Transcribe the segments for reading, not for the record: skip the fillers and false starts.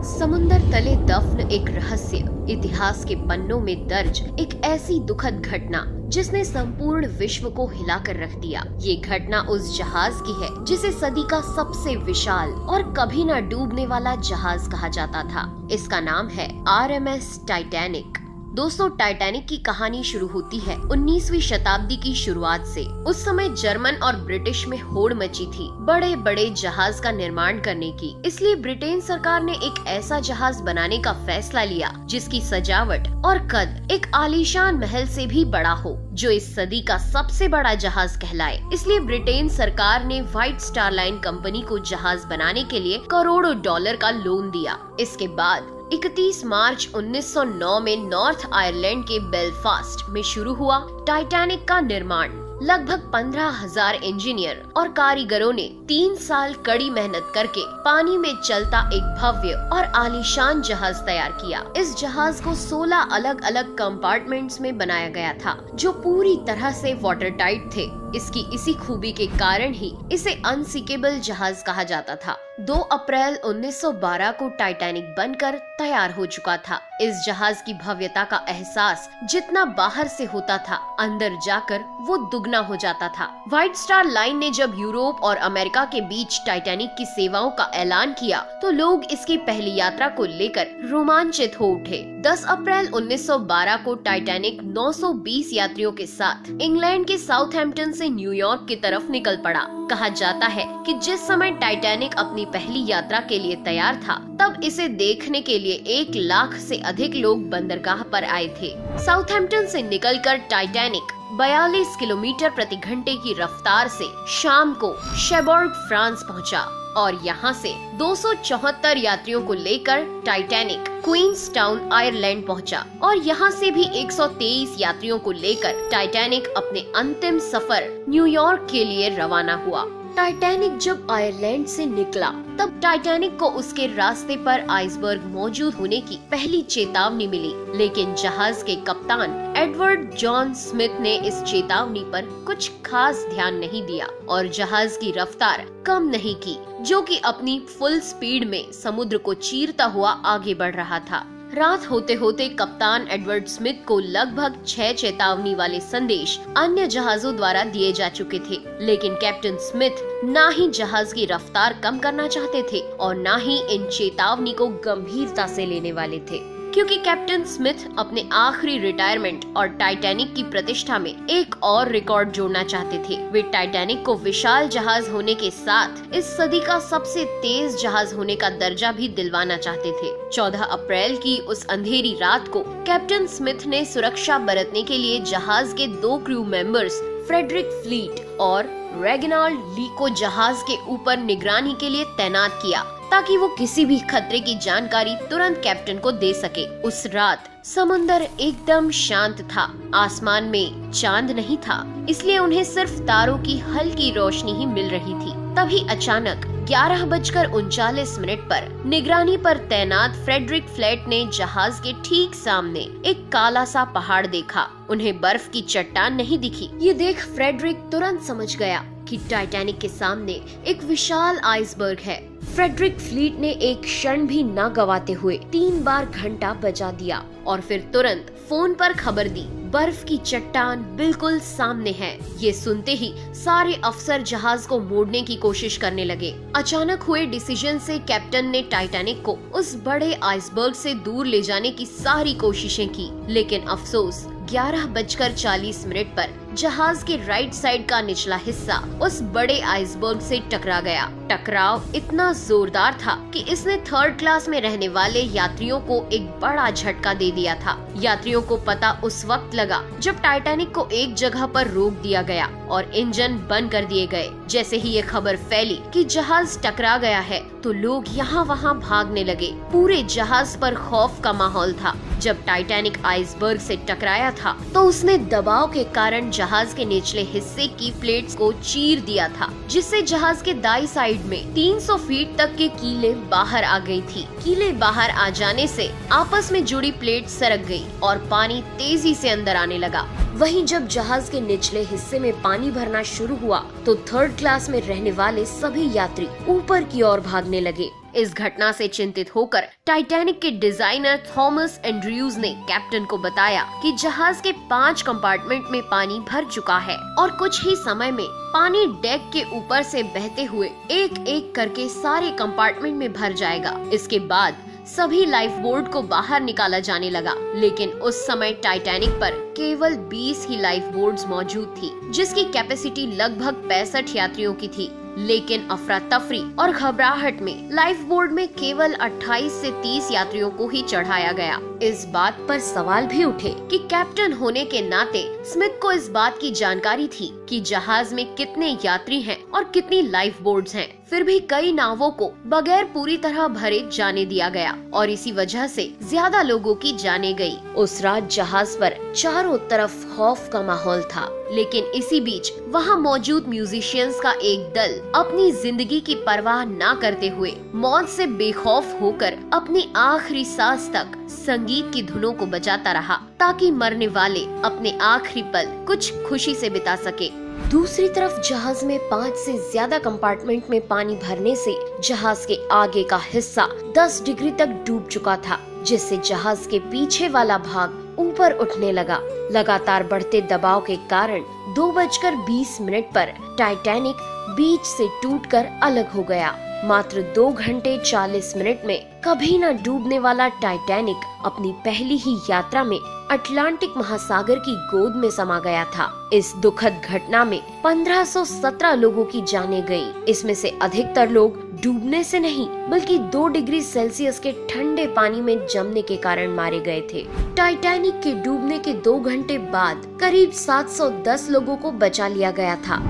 समुंदर तले दफन एक रहस्य, इतिहास के पन्नों में दर्ज एक ऐसी दुखद घटना जिसने संपूर्ण विश्व को हिलाकर रख दिया। ये घटना उस जहाज की है जिसे सदी का सबसे विशाल और कभी न डूबने वाला जहाज कहा जाता था। इसका नाम है RMS टाइटैनिक। दोस्तों, टाइटैनिक की कहानी शुरू होती है 19वीं शताब्दी की शुरुआत से। उस समय जर्मन और ब्रिटिश में होड़ मची थी बड़े बड़े जहाज का निर्माण करने की। इसलिए ब्रिटेन सरकार ने एक ऐसा जहाज बनाने का फैसला लिया जिसकी सजावट और कद एक आलीशान महल से भी बड़ा हो, जो इस सदी का सबसे बड़ा जहाज कहलाए। इसलिए ब्रिटेन सरकार ने व्हाइट स्टार लाइन कंपनी को जहाज बनाने के लिए करोड़ों डॉलर का लोन दिया। इसके बाद 31 मार्च 1909 में नॉर्थ आयरलैंड के बेलफास्ट में शुरू हुआ टाइटैनिक का निर्माण। लगभग 15,000 इंजीनियर और कारीगरों ने 3 साल कड़ी मेहनत करके पानी में चलता एक भव्य और आलीशान जहाज तैयार किया। इस जहाज को 16 अलग अलग कंपार्टमेंट्स में बनाया गया था, जो पूरी तरह से वाटर टाइट थे। इसकी इसी खूबी के कारण ही इसे अनसिंकेबल जहाज कहा जाता था। 2 अप्रैल 1912 को टाइटैनिक बनकर तैयार हो चुका था। इस जहाज की भव्यता का एहसास जितना बाहर से होता था, अंदर जाकर वो दुगना हो जाता था। व्हाइट स्टार लाइन ने जब यूरोप और अमेरिका के बीच टाइटैनिक की सेवाओं का ऐलान किया तो लोग इसकी पहली यात्रा को लेकर रोमांचित हो उठे। 10 अप्रैल 1912 को टाइटैनिक 920 यात्रियों के साथ इंग्लैंड के साउथहैम्पटन से न्यूयॉर्क की तरफ निकल पड़ा। कहा जाता है कि जिस समय टाइटैनिक अपनी पहली यात्रा के लिए तैयार था, तब इसे देखने के लिए 1 लाख से अधिक लोग बंदरगाह पर आए थे। साउथहैम्पटन से निकलकर टाइटैनिक 42 किलोमीटर प्रति घंटे की रफ्तार से शाम को शेबोर्ग, फ्रांस पहुंचा और यहाँ से 274 यात्रियों को लेकर टाइटैनिक क्वींसटाउन, आयरलैंड पहुंचा और यहाँ से भी 123 यात्रियों को लेकर टाइटैनिक अपने अंतिम सफर न्यूयॉर्क के लिए रवाना हुआ। टाइटैनिक जब आयरलैंड से निकला तब टाइटैनिक को उसके रास्ते पर आइसबर्ग मौजूद होने की पहली चेतावनी मिली, लेकिन जहाज के कप्तान एडवर्ड जॉन स्मिथ ने इस चेतावनी पर कुछ खास ध्यान नहीं दिया और जहाज की रफ्तार कम नहीं की, जो कि अपनी फुल स्पीड में समुद्र को चीरता हुआ आगे बढ़ रहा था। रात होते होते कप्तान एडवर्ड स्मिथ को लगभग 6 चेतावनी वाले संदेश अन्य जहाजों द्वारा दिए जा चुके थे, लेकिन कैप्टन स्मिथ ना ही जहाज की रफ्तार कम करना चाहते थे और ना ही इन चेतावनी को गंभीरता से लेने वाले थे, क्योंकि कैप्टन स्मिथ अपने आखिरी रिटायरमेंट और टाइटैनिक की प्रतिष्ठा में एक और रिकॉर्ड जोड़ना चाहते थे। वे टाइटैनिक को विशाल जहाज होने के साथ इस सदी का सबसे तेज जहाज होने का दर्जा भी दिलवाना चाहते थे। 14 अप्रैल की उस अंधेरी रात को कैप्टन स्मिथ ने सुरक्षा बरतने के लिए जहाज के 2 क्रू मेंबर्स फ्रेडरिक फ्लीट और रेगिनाल्ड ली को जहाज के ऊपर निगरानी के लिए तैनात किया, ताकि वो किसी भी खतरे की जानकारी तुरंत कैप्टन को दे सके। उस रात समुंदर एकदम शांत था, आसमान में चांद नहीं था, इसलिए उन्हें सिर्फ तारों की हल्की रोशनी ही मिल रही थी। तभी अचानक 11:39 पर निगरानी पर तैनात फ्रेडरिक फ्लैट ने जहाज के ठीक सामने एक काला सा पहाड़ देखा। उन्हें बर्फ की चट्टान नहीं दिखी। ये देख फ्रेडरिक तुरंत समझ गया कि टाइटैनिक के सामने एक विशाल आइसबर्ग है। फ्रेडरिक फ्लीट ने एक क्षण भी न गवाते हुए 3 बार घंटा बजा दिया और फिर तुरंत फोन पर खबर दी, बर्फ की चट्टान बिल्कुल सामने है। ये सुनते ही सारे अफसर जहाज को मोड़ने की कोशिश करने लगे। अचानक हुए डिसीजन से कैप्टन ने टाइटैनिक को उस बड़े आइसबर्ग से दूर ले जाने की सारी कोशिशें की, लेकिन अफसोस 11:40 पर जहाज के राइट साइड का निचला हिस्सा उस बड़े आइसबर्ग से टकरा गया। टकराव इतना जोरदार था कि इसने 3rd क्लास में रहने वाले यात्रियों को एक बड़ा झटका दे दिया था। यात्रियों को पता उस वक्त लगा जब टाइटैनिक को एक जगह पर रोक दिया गया और इंजन बंद कर दिए गए। जैसे ही ये खबर फैली कि जहाज टकरा गया है, तो लोग यहाँ वहाँ भागने लगे। पूरे जहाज पर खौफ का माहौल था। जब टाइटैनिक आइसबर्ग से टकराया था तो उसने दबाव के कारण जहाज के निचले हिस्से की प्लेट्स को चीर दिया था, जिससे जहाज के दाई साइड में 300 फीट तक के कीले बाहर आ गई थी। कीले बाहर आ जाने से आपस में जुड़ी प्लेट सरक गई और पानी तेजी से अंदर आने लगा। वहीं जब जहाज के निचले हिस्से में पानी भरना शुरू हुआ तो 3rd क्लास में रहने वाले सभी यात्री ऊपर की ओर भागने लगे। इस घटना से चिंतित होकर टाइटैनिक के डिजाइनर थॉमस एंड्रयूज ने कैप्टन को बताया कि जहाज के 5 कंपार्टमेंट में पानी भर चुका है और कुछ ही समय में पानी डेक के ऊपर से बहते हुए एक एक करके सारे कंपार्टमेंट में भर जाएगा। इसके बाद सभी लाइफ बोट को बाहर निकाला जाने लगा, लेकिन उस समय टाइटैनिक पर केवल 20 ही लाइफ बोट्स मौजूद थी, जिसकी कैपेसिटी लगभग 65 यात्रियों की थी। लेकिन अफरा तफरी और घबराहट में लाइफ बोट में केवल 28 से 30 यात्रियों को ही चढ़ाया गया। इस बात पर सवाल भी उठे कि कैप्टन होने के नाते स्मिथ को इस बात की जानकारी थी कि जहाज में कितने यात्री हैं और कितनी लाइफ बोट्स हैं। फिर भी कई नावों को बगैर पूरी तरह भरे जाने दिया गया और इसी वजह से ज्यादा लोगों की जाने गई। उस रात जहाज पर चारों तरफ खौफ का माहौल था, लेकिन इसी बीच वहाँ मौजूद म्यूजिशियंस का एक दल अपनी जिंदगी की परवाह न करते हुए मौत से बेखौफ होकर अपनी आखिरी सांस तक संगीत की धुनों को बजाता रहा, ताकि मरने वाले अपने आखिरी पल कुछ खुशी से बिता सके। दूसरी तरफ जहाज में 5 से ज्यादा कंपार्टमेंट में पानी भरने से जहाज के आगे का हिस्सा 10 डिग्री तक डूब चुका था, जिससे जहाज के पीछे वाला भाग ऊपर उठने लगा। लगातार बढ़ते दबाव के कारण 2:20 पर टाइटैनिक बीच से टूटकर अलग हो गया। मात्र 2 घंटे 40 मिनट में कभी न डूबने वाला टाइटैनिक अपनी पहली ही यात्रा में अटलांटिक महासागर की गोद में समा गया था। इस दुखद घटना में 1517 लोगों की जानें गईं। इसमें से अधिकतर लोग डूबने से नहीं बल्कि 2 डिग्री सेल्सियस के ठंडे पानी में जमने के कारण मारे गए थे। टाइटैनिक के डूबने के 2 घंटे बाद करीब 710 लोगों को बचा लिया गया था।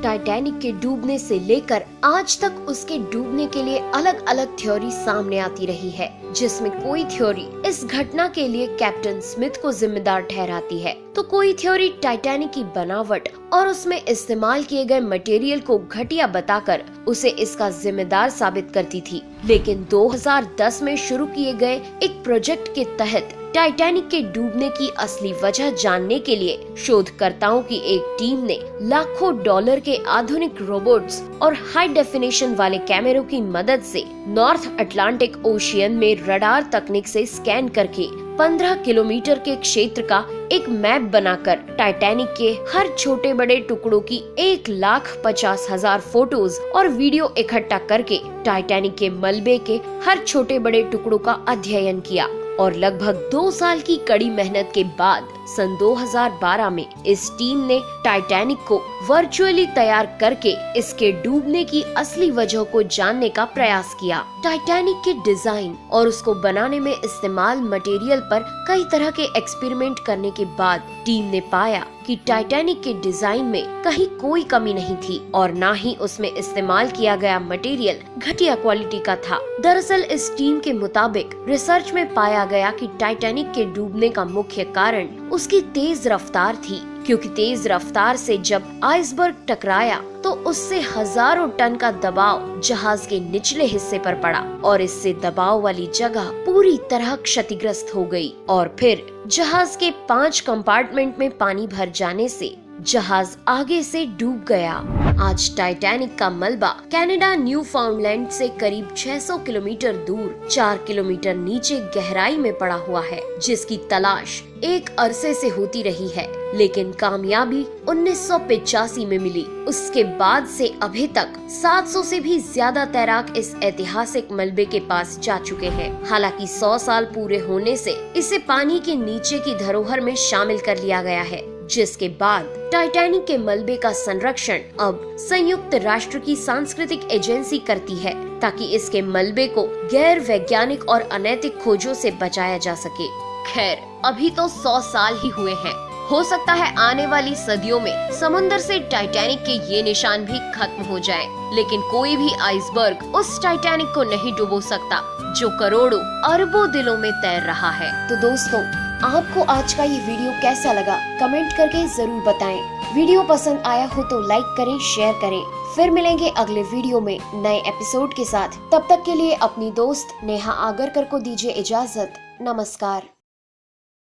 टाइटैनिक के डूबने से लेकर आज तक उसके डूबने के लिए अलग अलग थ्योरी सामने आती रही है, जिसमें कोई थ्योरी इस घटना के लिए कैप्टन स्मिथ को जिम्मेदार ठहराती है, तो कोई थ्योरी टाइटैनिक की बनावट और उसमें इस्तेमाल किए गए मटेरियल को घटिया बताकर उसे इसका जिम्मेदार साबित करती थी। लेकिन 2010 में शुरू किए गए एक प्रोजेक्ट के तहत टाइटैनिक के डूबने की असली वजह जानने के लिए शोधकर्ताओं की एक टीम ने लाखों डॉलर के आधुनिक रोबोट्स और हाई डेफिनेशन वाले कैमरों की मदद से नॉर्थ अटलांटिक ओशियन में रडार तकनीक से स्कैन करके 15 किलोमीटर के क्षेत्र का एक मैप बनाकर टाइटैनिक के हर छोटे बड़े टुकड़ों की 1,50,000 फोटोज और वीडियो इकट्ठा करके टाइटैनिक के मलबे के हर छोटे बड़े टुकड़ों का अध्ययन किया। और लगभग 2 साल की कड़ी मेहनत के बाद सन 2012 में इस टीम ने टाइटैनिक को वर्चुअली तैयार करके इसके डूबने की असली वजह को जानने का प्रयास किया। टाइटैनिक के डिजाइन और उसको बनाने में इस्तेमाल मटेरियल पर कई तरह के एक्सपेरिमेंट करने के बाद टीम ने पाया कि टाइटैनिक के डिजाइन में कहीं कोई कमी नहीं थी और न ही उसमें इस्तेमाल किया गया मटेरियल घटिया क्वालिटी का था। दरअसल इस टीम के मुताबिक रिसर्च में पाया गया कि टाइटैनिक के डूबने का मुख्य कारण उसकी तेज रफ्तार थी, क्योंकि तेज रफ्तार से जब आइसबर्ग टकराया तो उससे हजारों टन का दबाव जहाज के निचले हिस्से पर पड़ा और इससे दबाव वाली जगह पूरी तरह क्षतिग्रस्त हो गई और फिर जहाज के 5 कंपार्टमेंट में पानी भर जाने से जहाज आगे से डूब गया। आज टाइटैनिक का मलबा कनाडा न्यूफाउंडलैंड से करीब 600 किलोमीटर दूर 4 किलोमीटर नीचे गहराई में पड़ा हुआ है, जिसकी तलाश एक अरसे से होती रही है, लेकिन कामयाबी 1985 में मिली। उसके बाद से अभी तक 700 से भी ज्यादा तैराक इस ऐतिहासिक मलबे के पास जा चुके हैं। हालांकि 100 साल पूरे होने से इसे पानी के नीचे की धरोहर में शामिल कर लिया गया है, जिसके बाद टाइटैनिक के मलबे का संरक्षण अब संयुक्त राष्ट्र की सांस्कृतिक एजेंसी करती है, ताकि इसके मलबे को गैर वैज्ञानिक और अनैतिक खोजों से बचाया जा सके। खैर, अभी तो 100 साल ही हुए हैं। हो सकता है आने वाली सदियों में समुद्र से टाइटैनिक के ये निशान भी खत्म हो जाए, लेकिन कोई भी आइसबर्ग उस टाइटैनिक को नहीं डुबो सकता जो करोड़ों अरबों दिलों में तैर रहा है। तो दोस्तों, आपको आज का ये वीडियो कैसा लगा कमेंट करके जरूर बताएं। वीडियो पसंद आया हो तो लाइक करें, शेयर करें। फिर मिलेंगे अगले वीडियो में नए एपिसोड के साथ। तब तक के लिए अपनी दोस्त नेहा आगरकर को दीजिए इजाजत। नमस्कार।